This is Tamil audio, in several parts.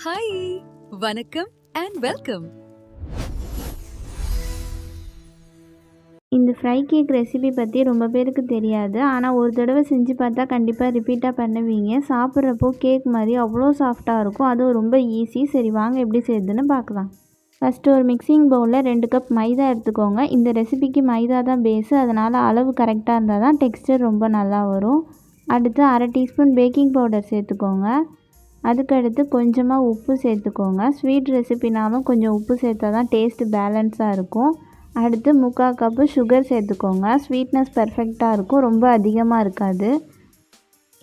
ஹாய், வணக்கம் அண்ட் வெல்கம். இந்த ஃப்ரை கேக் ரெசிபி பற்றி ரொம்ப பேருக்கு தெரியாது. ஆனால் ஒரு தடவை செஞ்சு பார்த்தா கண்டிப்பாக ரிப்பீட்டாக பண்ணுவீங்க. சாப்பிட்றப்போ கேக் மாதிரி அவ்வளோ சாஃப்டாக இருக்கும். அதுவும் ரொம்ப ஈஸி. சரி வாங்க எப்படி செய்யுதுன்னு பார்க்கலாம். ஃபஸ்ட்டு ஒரு மிக்சிங் பவுலில் 2 கப் மைதா எடுத்துக்கோங்க. இந்த ரெசிபிக்கு மைதா தான் பேஸு, அதனால் அளவு கரெக்டாக இருந்தால் தான் டெக்ஸ்டர் ரொம்ப நல்லா வரும். அடுத்து 1/2 டீஸ்பூன் பேக்கிங் பவுடர் சேர்த்துக்கோங்க. அதுக்கடுத்து கொஞ்சமாக உப்பு சேர்த்துக்கோங்க. ஸ்வீட் ரெசிபினாலும் கொஞ்சம் உப்பு சேர்த்தா தான் டேஸ்ட்டு பேலன்ஸாக இருக்கும். அடுத்து 3/4 கப்பு சுகர் சேர்த்துக்கோங்க. ஸ்வீட்னஸ் பர்ஃபெக்டாக இருக்கும், ரொம்ப அதிகமாக இருக்காது.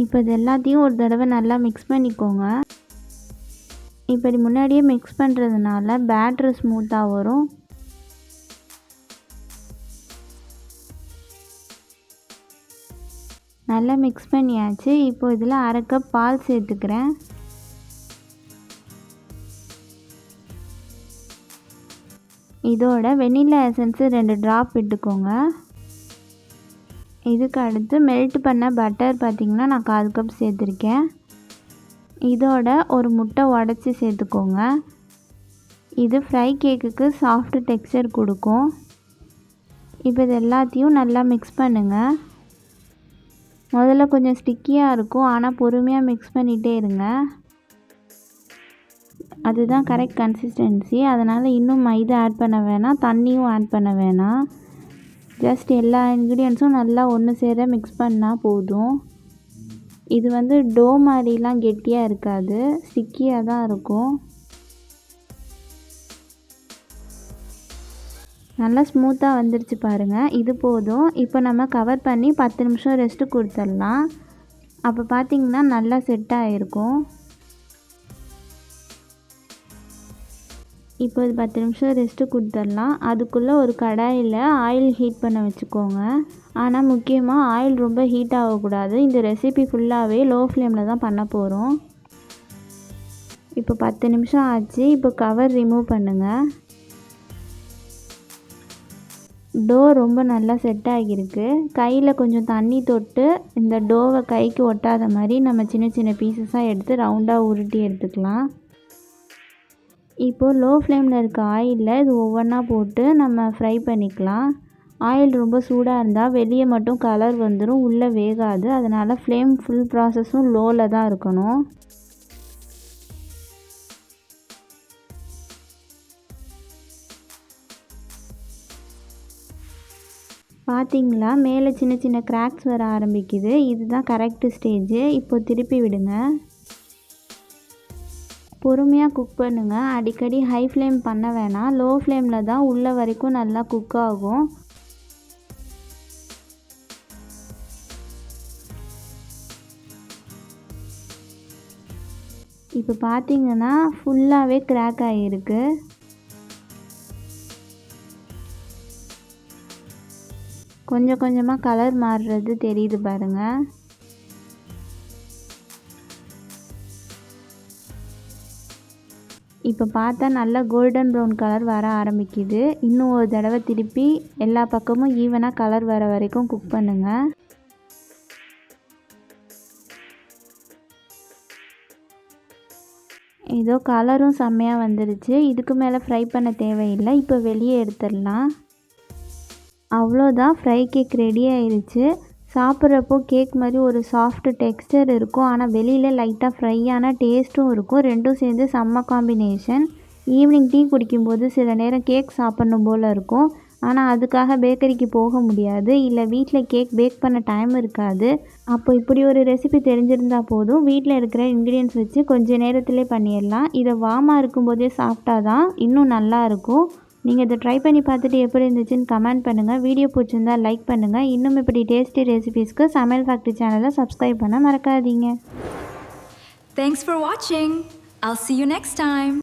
இப்போ இது எல்லாத்தையும் ஒரு தடவை நல்லா மிக்ஸ் பண்ணிக்கோங்க. இப்படி முன்னாடியே மிக்ஸ் பண்ணுறதுனால பேட்ரு ஸ்மூத்தாக வரும். நல்லா மிக்ஸ் பண்ணியாச்சு. இப்போ இதில் 1/2 கப் பால் சேர்த்துக்கிறேன். இதோட வெண்ணிலா எசன்ஸு 2 ட்ராப் விட்டுக்கோங்க. இதுக்கு அடுத்து மெல்ட் பண்ண பட்டர் பார்த்திங்கன்னா நான் 1/4 கப் சேர்த்துருக்கேன். இதோட ஒரு முட்டை உடச்சி சேர்த்துக்கோங்க. இது ஃப்ரை கேக்குக்கு சாஃப்ட் டெக்ஸ்சர் கொடுக்கும். இப்போ இது எல்லாத்தையும் நல்லா மிக்ஸ் பண்ணுங்கள். முதல்ல கொஞ்சம் ஸ்டிக்கியாக இருக்கும், ஆனால் பொறுமையாக மிக்ஸ் பண்ணிகிட்டே இருங்க. அதுதான் கரெக்ட் கன்சிஸ்டன்சி. அதனால் இன்னும் மைதா ஆட் பண்ண வேணாம், தண்ணியும் ஆட் பண்ண வேணாம். ஜஸ்ட் எல்லா இன்க்ரீடியன்ஸும் நல்லா ஒன்று சேர மிக்ஸ் பண்ணால் போதும். இது டோ மாதிரிலாம் கெட்டியாக இருக்காது, ஸ்டிக்கியாக தான் இருக்கும். நல்லா ஸ்மூத்தாக வந்துருச்சு பாருங்கள். இது போதும். இப்போ நம்ம கவர் பண்ணி 10 நிமிஷம் ரெஸ்ட்டு கொடுத்துடலாம். அப்போ பார்த்திங்கன்னா நல்லா செட் ஆகிருக்கும். இப்போ இது 10 நிமிஷம் ரெஸ்ட்டு கொடுத்துடலாம். அதுக்குள்ளே ஒரு கடாயில் ஆயில் ஹீட் பண்ண வச்சுக்கோங்க. ஆனால் முக்கியமாக ஆயில் ரொம்ப ஹீட் ஆகக்கூடாது. இந்த ரெசிபி ஃபுல்லாகவே லோ ஃப்ளேமில் தான் பண்ண போகிறோம். இப்போ 10 நிமிஷம் ஆச்சு. இப்போ கவர் ரிமூவ் பண்ணுங்கள். டோ ரொம்ப நல்லா செட் ஆகியிருக்கு. கையில் கொஞ்சம் தண்ணி தொட்டு இந்த டோவை கைக்கு ஒட்டாத மாதிரி நம்ம சின்ன சின்ன பீசஸாக எடுத்து ரவுண்டாக உருட்டி எடுத்துக்கலாம். இப்போது லோ ஃப்ளேமில் இருக்க ஆயிலில் இது ஒவ்வொன்றா போட்டு நம்ம ஃப்ரை பண்ணிக்கலாம். ஆயில் ரொம்ப சூடாக இருந்தால் வெளியே மட்டும் கலர் வந்துடும், உள்ளே வேகாது. அதனால் ஃப்ளேம் ஃபுல் ப்ராசஸும் லோவில் தான் இருக்கணும். பார்த்தீங்களா, மேலே சின்ன சின்ன கிராக்ஸ் வர ஆரம்பிக்குது. இதுதான் கரெக்டு ஸ்டேஜு. இப்போ திருப்பி விடுங்க. பொறுமையாக குக் பண்ணுங்கள். அடிக்கடி ஹை ஃப்ளேம் பண்ண வேணாம். லோ ஃப்ளேமில் தான் உள்ள வரைக்கும் நல்லா குக் ஆகும். இப்போ பார்த்தீங்கன்னா ஃபுல்லாகவே கிராக் ஆகிருக்கு. கொஞ்சம் கொஞ்சமாக கலர் மாறுறது தெரியுது பாருங்கள். இப்போ பார்த்தா நல்லா கோல்டன் ப்ரௌன் கலர் வர ஆரம்பிக்குது. இன்னும் ஒரு தடவை திருப்பி எல்லா பக்கமும் ஈவனாக கலர் வர வரைக்கும் குக் பண்ணுங்கள். ஏதோ கலரும் செம்மையாக வந்துடுச்சு. இதுக்கு மேலே ஃப்ரை பண்ண தேவையில்லை. இப்போ வெளியே எடுத்துடலாம். அவ்வளோதான், ஃப்ரை கேக் ரெடி ஆயிடுச்சு. சாப்பிட்றப்போ கேக் மாதிரி ஒரு சாஃப்ட் டெக்ஸ்டர் இருக்கும், ஆனால் வெளியில் லைட்டாக ஃப்ரையான டேஸ்ட்டும் இருக்கும். ரெண்டும் சேர்ந்து செம்ம காம்பினேஷன். ஈவினிங் டீ குடிக்கும்போது சில நேரம் கேக் சாப்பிட்ணும் போல் இருக்கும், ஆனால் அதுக்காக பேக்கரிக்கு போக முடியாது, இல்லை வீட்டில் கேக் பேக் பண்ண டைம் இருக்காது. அப்போ இப்படி ஒரு ரெசிபி தெரிஞ்சிருந்தால் போதும். வீட்டில் இருக்கிற இன்க்ரீடியன்ஸ் வச்சு கொஞ்சம் நேரத்திலே பண்ணிடலாம். இதை வார்மாக இருக்கும்போதே சாப்பிட்டா தான் இன்னும் நல்லாயிருக்கும். நீங்கள் இதை ட்ரை பண்ணி பார்த்துட்டு எப்படி இருந்துச்சுன்னு கமெண்ட் பண்ணுங்கள். வீடியோ பிடிச்சிருந்தால் லைக் பண்ணுங்கள். இன்னும் இப்படி டேஸ்டி ரெசிபீஸ்க்கு சமையல் ஃபேக்ட்ரி சேனலை சப்ஸ்கிரைப் பண்ண மறக்காதீங்க. Thanks for watching. I'll see you next time.